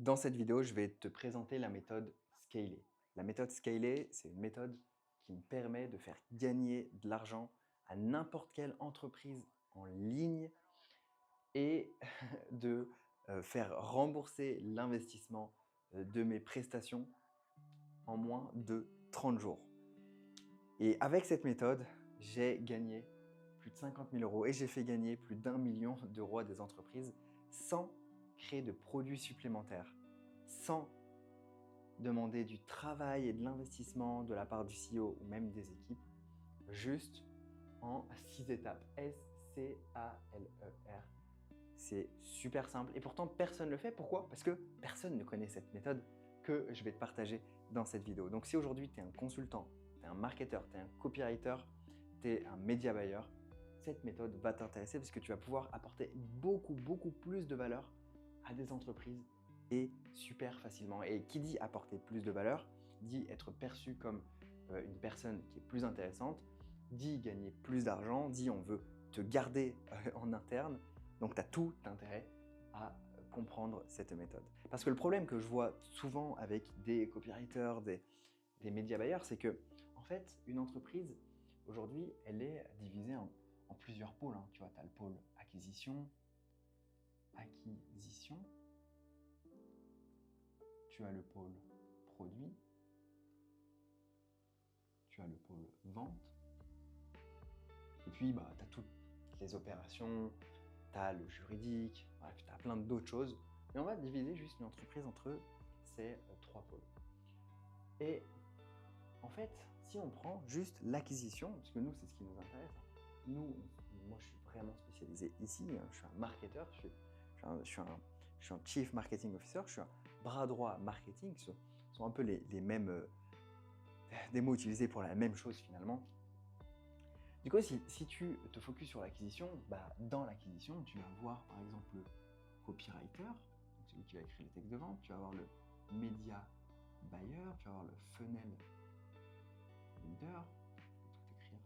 Dans cette vidéo, je vais te présenter la méthode Scaler. La méthode Scaler, c'est une méthode qui me permet de faire gagner de l'argent à n'importe quelle entreprise en ligne et de faire rembourser l'investissement de mes prestations en moins de 30 jours. Et avec cette méthode, j'ai gagné plus de 50 000 euros et j'ai fait gagner plus d'1 million d'euros à des entreprises sans créer de produits supplémentaires, sans demander du travail et de l'investissement de la part du CEO ou même des équipes, juste en 6 étapes. S-C-A-L-E-R. C'est super simple et pourtant personne ne le fait. Pourquoi? Parce que personne ne connaît cette méthode que je vais te partager dans cette vidéo. Donc si aujourd'hui tu es un consultant, tu es un marketeur, tu es un copywriter, tu es un media buyer, cette méthode va t'intéresser parce que tu vas pouvoir apporter beaucoup plus de valeur à des entreprises et super facilement. Et qui dit apporter plus de valeur, dit être perçu comme une personne qui est plus intéressante, dit gagner plus d'argent, dit on veut te garder en interne. Donc tu as tout intérêt à comprendre cette méthode. Parce que le problème que je vois souvent avec des copywriters, des média buyers, c'est que en fait, une entreprise, aujourd'hui, elle est divisée en plusieurs pôles. Tu vois, tu as le pôle acquisition, tu as le pôle produit, tu as le pôle vente, et puis tu as toutes les opérations, tu as le juridique, bref, tu as plein d'autres choses. Et on va diviser juste une entreprise entre ces trois pôles. Et en fait, si on prend juste l'acquisition, parce que nous, c'est ce qui nous intéresse, moi, je suis vraiment spécialisé ici, je suis un marketeur, je suis un Chief Marketing Officer, je suis un bras droit marketing, ce sont un peu les mêmes, des mots utilisés pour la même chose finalement. Du coup, si tu te focuses sur l'acquisition, dans l'acquisition, tu vas voir par exemple le copywriter, donc celui qui va écrire les textes de vente, tu vas avoir le media buyer, tu vas avoir le funnel builder, je vais tout écrire,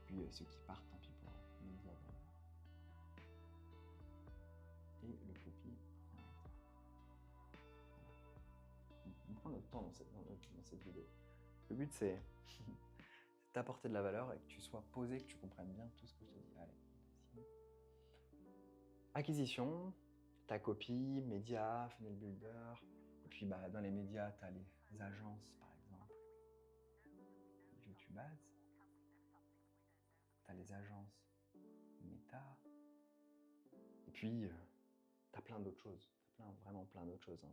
puis ceux qui partent, tant pis pour media buyer, et le copywriter. On prend notre temps dans cette vidéo. Le but c'est t'apporter de la valeur et que tu sois posé, que tu comprennes bien tout ce que je te dis. Allez, acquisition, ta copie, média, funnel builder, et puis dans les médias, tu as les agences par exemple, YouTube Ads, tu as les agences Meta, et puis tu as plein d'autres choses, vraiment plein d'autres choses.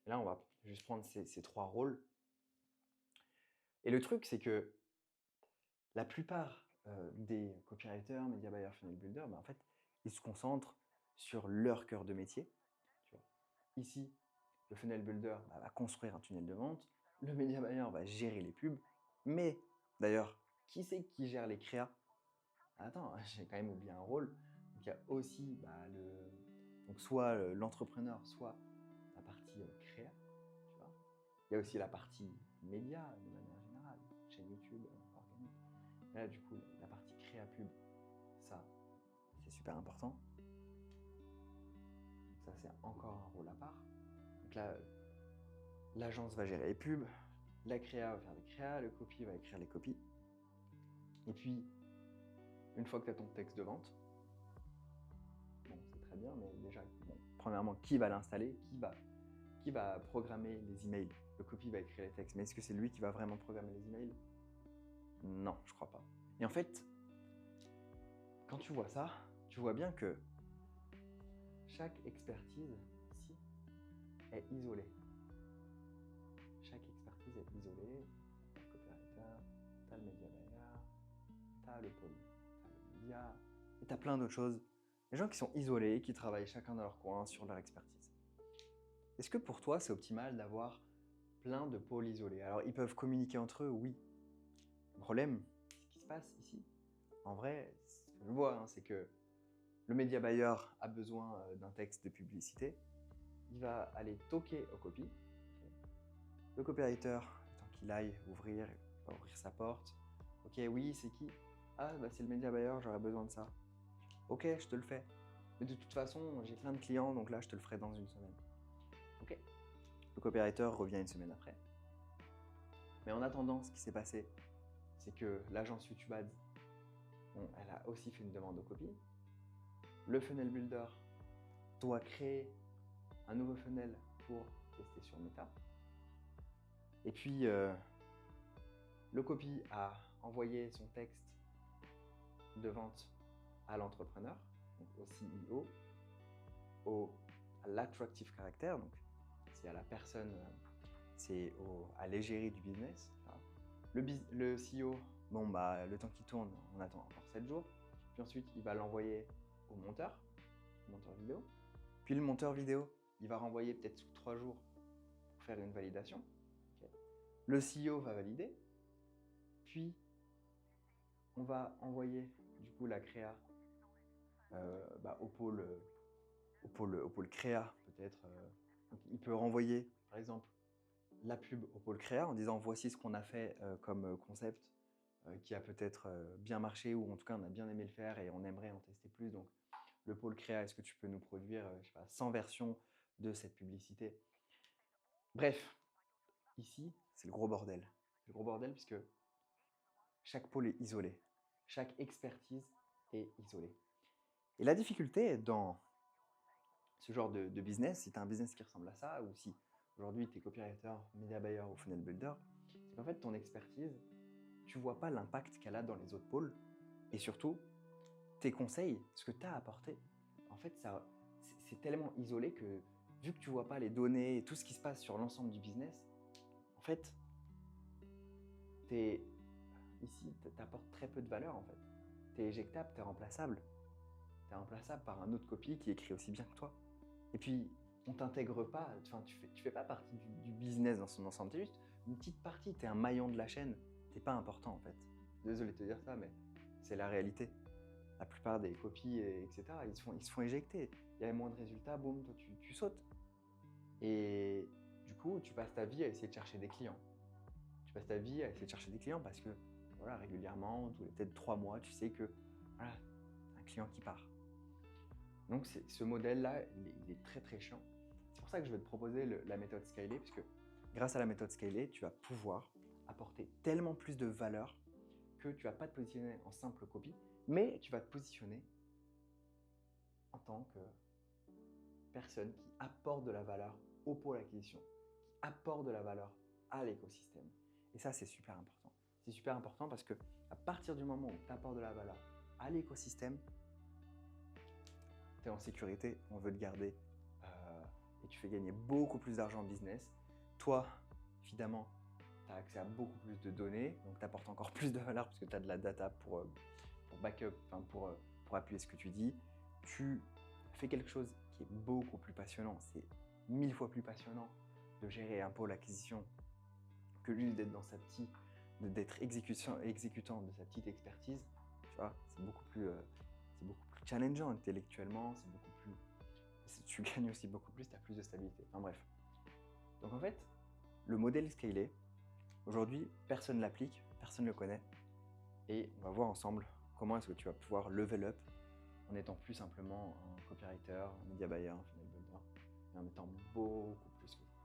Et là, on va juste prendre ces trois rôles. Et le truc, c'est que la plupart des copywriters, media buyers, funnel builder, en fait, ils se concentrent sur leur cœur de métier. Tu vois. Ici, le funnel builder va construire un tunnel de vente, le media buyer va gérer les pubs, mais d'ailleurs, qui c'est qui gère les créas? Attends, j'ai quand même oublié un rôle. Donc, il y a aussi donc soit l'entrepreneur, soit la partie créa. Tu vois. Il y a aussi la partie média de manière générale, chaîne YouTube, organique. Et là, du coup, la partie créa pub, ça, c'est super important. Donc ça, c'est encore un rôle à part. Donc là, l'agence va gérer les pubs, la créa va faire les créas, le copy va écrire les copies. Et puis, une fois que tu as ton texte de vente, bon, c'est très bien, mais déjà, premièrement, qui va l'installer, qui va programmer les emails? Le copy va écrire les textes, mais est-ce que c'est lui qui va vraiment programmer les emails? Non, je crois pas. Et en fait, quand tu vois ça, tu vois bien que chaque expertise ici est isolée. Chaque expertise est isolée. Tu as le copywriter, tu as le media buyer, tu as le pôle, tu as le média, et tu as plein d'autres choses. Les gens qui sont isolés, qui travaillent chacun dans leur coin sur leur expertise. Est-ce que pour toi, c'est optimal d'avoir plein de pôles isolés? Alors, ils peuvent communiquer entre eux, oui. Le problème, ce qui se passe ici, en vrai, ce que je vois, c'est que le media buyer a besoin d'un texte de publicité. Il va aller toquer au copy. Le copywriter, le temps qu'il aille ouvrir, il va ouvrir sa porte. Ok, oui, c'est qui? Ah, c'est le media buyer, j'aurais besoin de ça. Ok, je te le fais. Mais de toute façon, j'ai plein de clients, donc là, je te le ferai dans une semaine. Le copywriter revient une semaine après. Mais en attendant, ce qui s'est passé, c'est que l'agence YouTube Ads, elle a aussi fait une demande au copy. Le funnel builder doit créer un nouveau funnel pour tester sur Meta. Et puis, le copy a envoyé son texte de vente à l'entrepreneur, donc au CEO, à l'attractive character, donc c'est à la personne, c'est à l'égérie du business. Le CEO, le temps qu'il tourne, on attend encore 7 jours. Puis ensuite, il va l'envoyer au monteur vidéo. Puis le monteur vidéo, il va renvoyer peut-être sous 3 jours pour faire une validation. Okay. Le CEO va valider. Puis, on va envoyer du coup la créa au pôle créa peut-être. Donc, il peut renvoyer par exemple la pub au pôle créa en disant voici ce qu'on a fait comme concept qui a peut-être bien marché ou en tout cas on a bien aimé le faire et on aimerait en tester plus. Donc le pôle créa, est-ce que tu peux nous produire 100 versions de cette publicité? Bref, ici c'est le gros bordel. C'est le gros bordel puisque chaque pôle est isolé. Chaque expertise est isolée. Et la difficulté dans ce genre de business, si tu as un business qui ressemble à ça, ou si aujourd'hui tu es copywriter, media buyer ou funnel builder, c'est qu'en fait ton expertise, tu ne vois pas l'impact qu'elle a dans les autres pôles. Et surtout, tes conseils, ce que tu as apporté, en fait, c'est tellement isolé que vu que tu ne vois pas les données et tout ce qui se passe sur l'ensemble du business, en fait, ici, tu apportes très peu de valeur en fait. Tu es éjectable, tu es remplaçable. Tu es remplaçable par un autre copy qui écrit aussi bien que toi. Et puis, on t'intègre pas, tu fais pas partie du business dans son ensemble. Tu es juste une petite partie, tu es un maillon de la chaîne. Tu n'es pas important en fait. Désolé de te dire ça, mais c'est la réalité. La plupart des copies, etc., ils se font éjecter. Il y a moins de résultats, boum, toi tu sautes. Et du coup, tu passes ta vie à essayer de chercher des clients. Tu passes ta vie à essayer de chercher des clients parce que voilà, régulièrement, tous les peut-être 3 mois, tu sais que voilà, un client qui part. Donc ce modèle-là, il est très très chiant. C'est pour ça que je vais te proposer la méthode Scalé, puisque grâce à la méthode Scalé, tu vas pouvoir apporter tellement plus de valeur que tu ne vas pas te positionner en simple copie, mais tu vas te positionner en tant que personne qui apporte de la valeur au pôle acquisition, qui apporte de la valeur à l'écosystème. Et ça, c'est super important. C'est super important parce que à partir du moment où tu apportes de la valeur à l'écosystème, tu es en sécurité, on veut te garder et tu fais gagner beaucoup plus d'argent en business. Toi, évidemment, tu as accès à beaucoup plus de données, donc tu apportes encore plus de valeur parce que tu as de la data pour backup, pour appuyer ce que tu dis. Tu fais quelque chose qui est beaucoup plus passionnant. C'est 1000 fois plus passionnant de gérer un pôle acquisition que juste d'être exécutant de sa petite expertise. Tu vois, c'est beaucoup plus challengeant intellectuellement, tu gagnes aussi beaucoup plus, tu as plus de stabilité. Enfin bref. Donc en fait, le modèle scalé, aujourd'hui, personne ne l'applique, personne ne le connaît. Et on va voir ensemble comment est-ce que tu vas pouvoir level up en étant plus simplement un copywriter, un media buyer, un funnel builder, et en étant beaucoup plus que ça.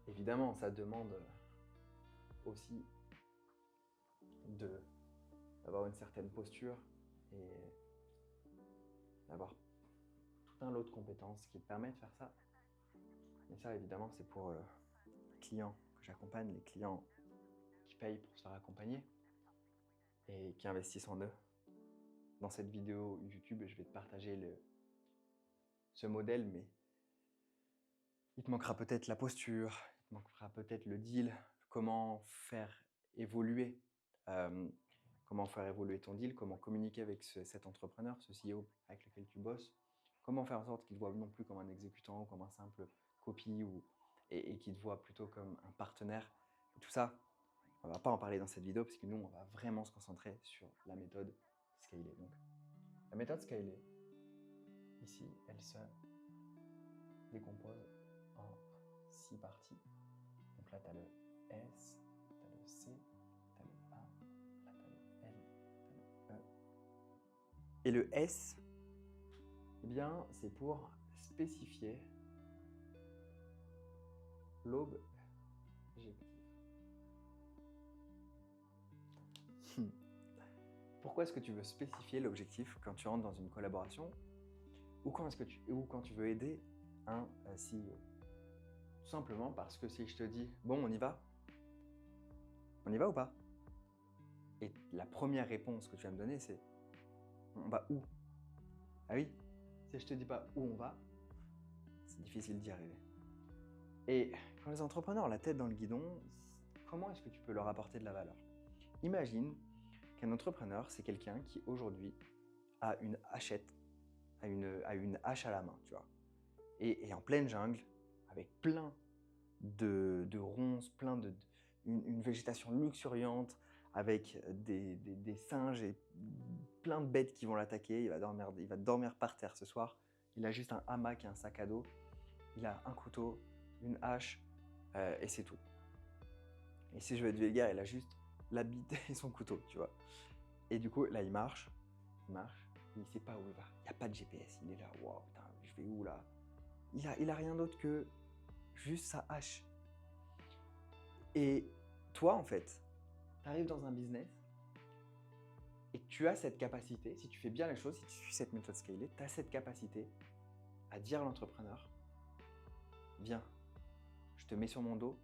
Évidemment, ça demande aussi d'avoir une certaine posture et d'avoir tout un lot de compétences qui te permettent de faire ça. Mais ça, évidemment, c'est pour les clients que j'accompagne, les clients qui payent pour se faire accompagner et qui investissent en eux. Dans cette vidéo YouTube, je vais te partager ce modèle, mais il te manquera peut-être la posture, il te manquera peut-être le deal, comment faire évoluer ton deal, comment communiquer avec cet entrepreneur, ce CEO avec lequel tu bosses, comment faire en sorte qu'il ne te voit non plus comme un exécutant ou comme un simple copie et qu'il te voit plutôt comme un partenaire. Et tout ça, on ne va pas en parler dans cette vidéo parce que nous, on va vraiment se concentrer sur la méthode Scalé. Donc, la méthode Scalé, ici, elle se décompose en 6 parties. Donc là, tu as le S, tu as le C, tu as le A, là, tu as le L, tu as le E. Et le S, eh bien, c'est pour spécifier l'objectif. Pourquoi est-ce que tu veux spécifier l'objectif quand tu rentres dans une collaboration ou quand tu veux aider un CEO? Tout simplement parce que si je te dis « bon, on y va ?» On y va ou pas? Et la première réponse que tu vas me donner, c'est « on va où ?» Ah oui, si je te dis pas où on va, c'est difficile d'y arriver. Et quand les entrepreneurs ont la tête dans le guidon, comment est-ce que tu peux leur apporter de la valeur? Imagine qu'un entrepreneur, c'est quelqu'un qui aujourd'hui a une hachette, a une hache à la main, tu vois, et en pleine jungle, avec plein de ronces, une végétation luxuriante, avec des singes et plein de bêtes qui vont l'attaquer. Il va dormir par terre ce soir. Il a juste un hamac et un sac à dos. Il a un couteau, une hache, et c'est tout. Et si je veux être vulgaire, il a juste la bite et son couteau, tu vois. Et du coup, là, il marche, il sait pas où il va. Il n'y a pas de GPS, il est là, waouh, putain, je vais où là? Il a rien d'autre que juste sa hache. Et toi, en fait, tu arrives dans un business et tu as cette capacité, si tu fais bien les choses, si tu suis cette méthode scalée, tu as cette capacité à dire à l'entrepreneur, viens, je te mets sur mon dos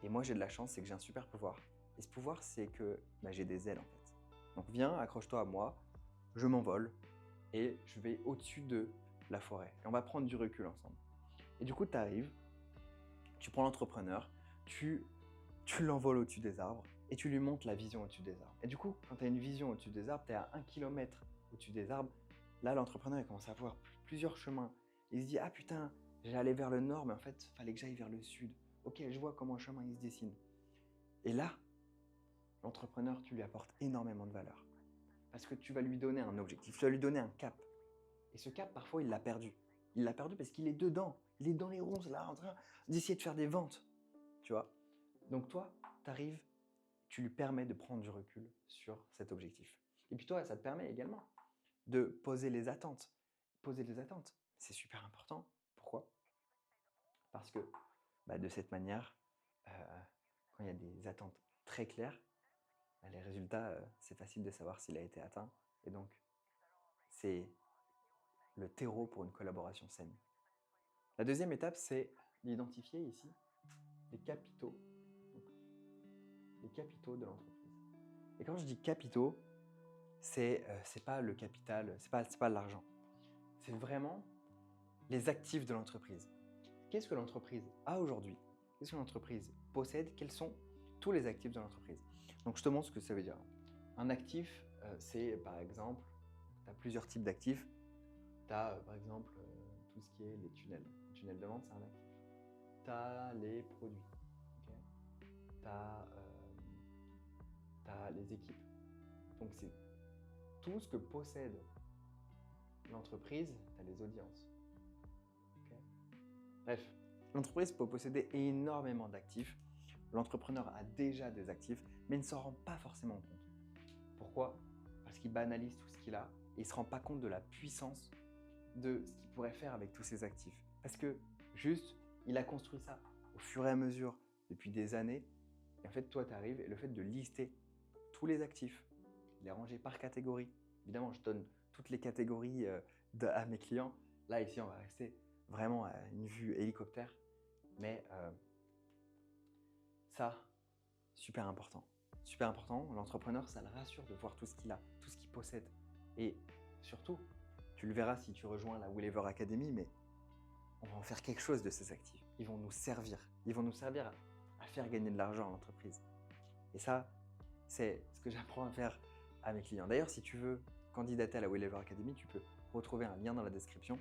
et moi j'ai de la chance, c'est que j'ai un super pouvoir. Et ce pouvoir, c'est que j'ai des ailes en fait. Donc viens, accroche-toi à moi, je m'envole et je vais au-dessus de la forêt. Et on va prendre du recul ensemble. Et du coup, tu arrives, tu prends l'entrepreneur, tu l'envoles au-dessus des arbres et tu lui montres la vision au-dessus des arbres. Et du coup, quand tu as une vision au-dessus des arbres, tu es à 1 km au-dessus des arbres. Là, l'entrepreneur, il commence à voir plusieurs chemins. Il se dit, ah putain, j'ai allé vers le nord, mais en fait, il fallait que j'aille vers le sud. Ok, je vois comment le chemin il se dessine. Et là, l'entrepreneur, tu lui apportes énormément de valeur. Parce que tu vas lui donner un objectif, tu vas lui donner un cap. Et ce cap, parfois, il l'a perdu. Il l'a perdu parce qu'il est dedans. Il est dans les ronces, là, en train d'essayer de faire des ventes. Tu vois? Donc toi, tu arrives, tu lui permets de prendre du recul sur cet objectif. Et puis toi, ça te permet également de poser les attentes. Poser les attentes, c'est super important. Pourquoi? Parce que de cette manière, quand il y a des attentes très claires, les résultats, c'est facile de savoir s'il a été atteint. Et donc, c'est le terreau pour une collaboration saine. La deuxième étape, c'est d'identifier ici les capitaux, donc, les capitaux de l'entreprise. Et quand je dis capitaux, c'est pas le capital, c'est pas l'argent. C'est vraiment les actifs de l'entreprise. Qu'est-ce que l'entreprise a aujourd'hui? Qu'est-ce que l'entreprise possède? Quels sont tous les actifs de l'entreprise? Donc je te montre ce que ça veut dire. Un actif, c'est par exemple, tu as plusieurs types d'actifs. Tu as par exemple tout ce qui est les tunnels. Un tunnel de vente, c'est un actif. Tu as les produits. Okay, tu as les équipes. Donc c'est tout ce que possède l'entreprise, tu as les audiences. Okay. Bref, l'entreprise peut posséder énormément d'actifs. L'entrepreneur a déjà des actifs, mais ne s'en rend pas forcément compte. Pourquoi? Parce qu'il banalise tout ce qu'il a et il ne se rend pas compte de la puissance de ce qu'il pourrait faire avec tous ses actifs. Parce que juste, il a construit ça au fur et à mesure depuis des années. Et en fait, toi, tu arrives et le fait de lister tous les actifs, les ranger par catégorie. Évidemment, je donne toutes les catégories à mes clients. Là, ici, on va rester vraiment à une vue hélicoptère. Mais ça, super important. Super important. L'entrepreneur, ça le rassure de voir tout ce qu'il a, tout ce qu'il possède. Et surtout, tu le verras si tu rejoins la Willever Academy, mais on va en faire quelque chose de ces actifs. Ils vont nous servir. Ils vont nous servir à faire gagner de l'argent à l'entreprise. Et ça, c'est ce que j'apprends à faire à mes clients. D'ailleurs, si tu veux candidater à la Willever Academy, tu peux retrouver un lien dans la description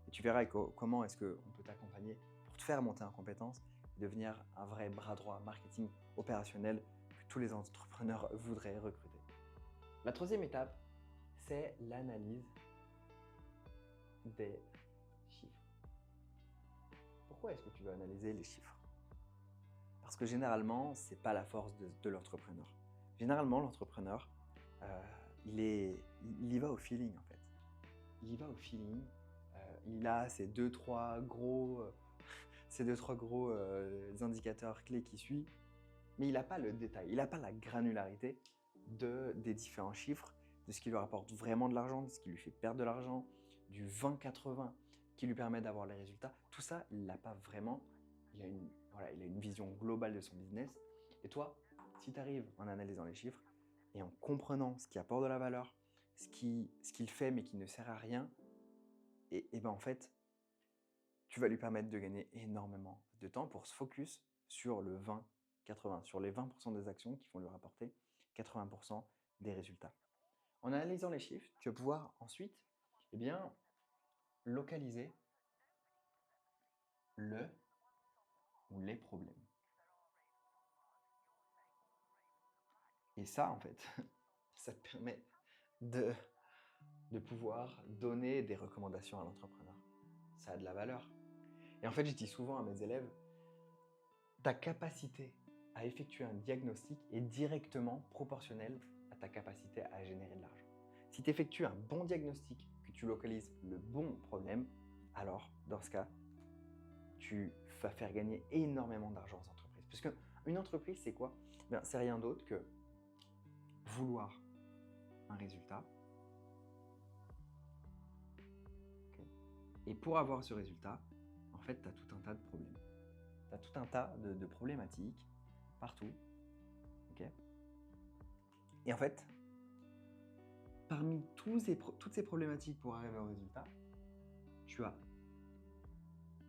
et tu verras comment est-ce qu'on peut t'accompagner pour te faire monter en compétences et devenir un vrai bras droit marketing opérationnel que tous les entrepreneurs voudraient recruter. La troisième étape, c'est l'analyse des chiffres. Pourquoi est-ce que tu veux analyser les chiffres? Parce que généralement, ce n'est pas la force de l'entrepreneur. Généralement, l'entrepreneur, il y va au feeling en fait. Il y va au feeling. Il a ses 2-3 gros ces 2-3 gros indicateurs clés qui suivent, mais il n'a pas le détail, il n'a pas la granularité des différents chiffres, de ce qui lui rapporte vraiment de l'argent, de ce qui lui fait perdre de l'argent, du 20-80 qui lui permet d'avoir les résultats. Tout ça, il ne l'a pas vraiment. Il a une vision globale de son business. Et toi, si tu arrives en analysant les chiffres et en comprenant ce qui apporte de la valeur, ce qu'il fait mais qui ne sert à rien, et ben en fait, tu vas lui permettre de gagner énormément de temps pour se focus sur le 20-80, sur les 20% des actions qui vont lui rapporter 80% des résultats. En analysant les chiffres, tu vas pouvoir ensuite localiser le ou les problèmes. Et ça, en fait, ça te permet de pouvoir donner des recommandations à l'entrepreneur. Ça a de la valeur. Et en fait, je dis souvent à mes élèves, ta capacité à effectuer un diagnostic est directement proportionnelle à ta capacité à générer de l'argent. Si tu effectues un bon diagnostic, que tu localises le bon problème, alors, dans ce cas, tu vas faire gagner énormément d'argent aux entreprises. Parce qu'une entreprise, c'est quoi ? C'est rien d'autre que vouloir un résultat. Okay. Et pour avoir ce résultat, en fait, tu as tout un tas de problèmes. Tu as tout un tas de problématiques partout. Okay. Et en fait, parmi toutes ces problématiques pour arriver au résultat, tu as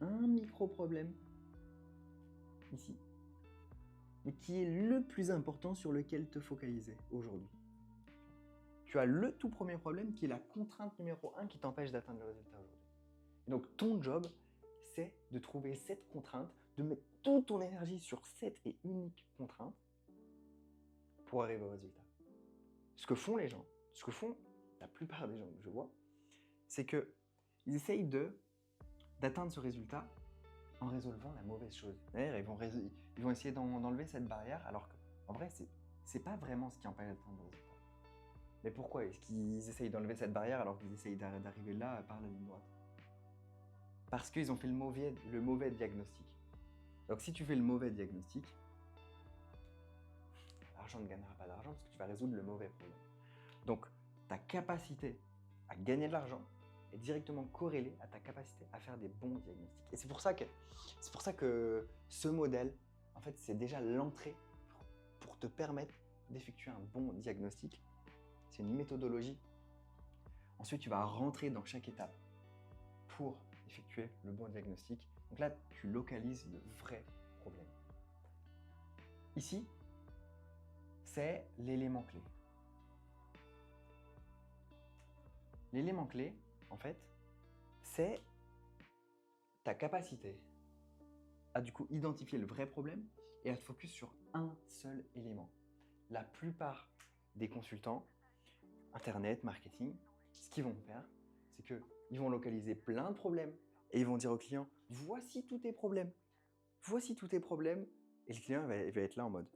un micro-problème ici, mais qui est le plus important sur lequel te focaliser aujourd'hui. Tu as le tout premier problème qui est la contrainte numéro 1 qui t'empêche d'atteindre le résultat aujourd'hui. Et donc ton job, c'est de trouver cette contrainte, de mettre toute ton énergie sur cette et unique contrainte pour arriver au résultat. Ce que font les gens, ce que font la plupart des gens que je vois, c'est qu'ils essayent d'atteindre ce résultat en résolvant la mauvaise chose. D'ailleurs, ils vont essayer d'enlever cette barrière, alors qu'en vrai, c'est pas vraiment ce qui empêche d'atteindre le résultat. Mais pourquoi est-ce qu'ils essayent d'enlever cette barrière alors qu'ils essayent d'arriver là par la ligne droite ? Parce qu'ils ont fait le mauvais diagnostic. Donc si tu fais le mauvais diagnostic, l'argent ne gagnera pas d'argent parce que tu vas résoudre le mauvais problème. Donc ta capacité à gagner de l'argent est directement corrélée à ta capacité à faire des bons diagnostics. Et c'est pour ça que ce modèle, en fait, c'est déjà l'entrée pour te permettre d'effectuer un bon diagnostic. C'est une méthodologie. Ensuite, tu vas rentrer dans chaque étape pour effectuer le bon diagnostic. Donc là, tu localises le vrai problème. Ici, c'est l'élément clé. L'élément clé, en fait, c'est ta capacité à du coup identifier le vrai problème et à te focus sur un seul élément. La plupart des consultants, internet, marketing, ce qu'ils vont faire, c'est qu'ils vont localiser plein de problèmes et ils vont dire au client, voici tous tes problèmes. Voici tous tes problèmes. Et le client va être là en mode,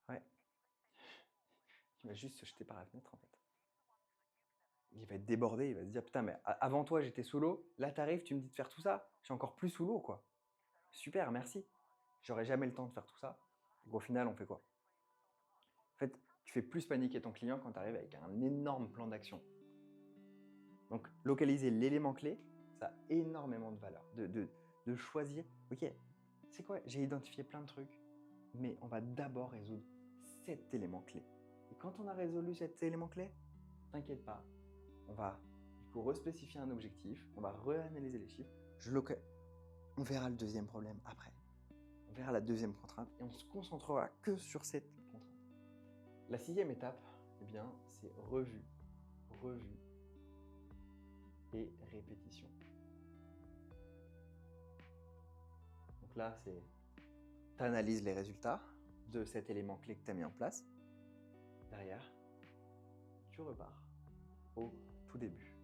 ouais. Il va juste se jeter par la fenêtre en fait. Il va être débordé, il va se dire, putain, mais avant toi j'étais sous l'eau, là t'arrives, tu me dis de faire tout ça, je suis encore plus sous l'eau quoi. Super, merci. J'aurais jamais le temps de faire tout ça. Donc au final, on fait quoi ? En fait, tu fais plus paniquer ton client quand tu arrives avec un énorme plan d'action. Donc, localiser l'élément clé, ça a énormément de valeur. De choisir, ok, c'est quoi ? J'ai identifié plein de trucs, mais on va d'abord résoudre cet élément clé. Et quand on a résolu cet élément clé, t'inquiète pas, on va du coup respécifier un objectif, on va réanalyser les chiffres, on verra le deuxième problème après. On verra la deuxième contrainte et on se concentrera que sur cette contrainte. La 6e étape, c'est revue et répétition. Donc là, tu analyses les résultats de cet élément clé que tu as mis en place. Derrière, tu repars au tout début.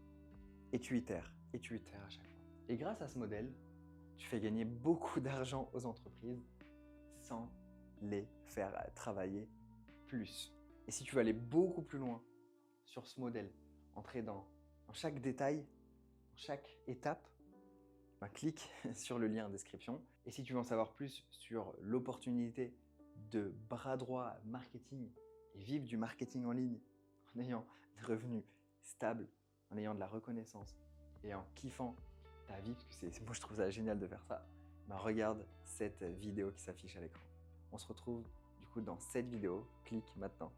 Et tu itères à chaque fois. Et grâce à ce modèle, tu fais gagner beaucoup d'argent aux entreprises sans les faire travailler plus. Et si tu veux aller beaucoup plus loin sur ce modèle, entrer dans chaque détail, dans chaque étape, ben clique sur le lien en description. Et si tu veux en savoir plus sur l'opportunité de bras droit marketing et vivre du marketing en ligne en ayant des revenus stables, en ayant de la reconnaissance et en kiffant ta vie, parce que moi je trouve ça génial de faire ça, ben regarde cette vidéo qui s'affiche à l'écran. On se retrouve du coup dans cette vidéo, clique maintenant.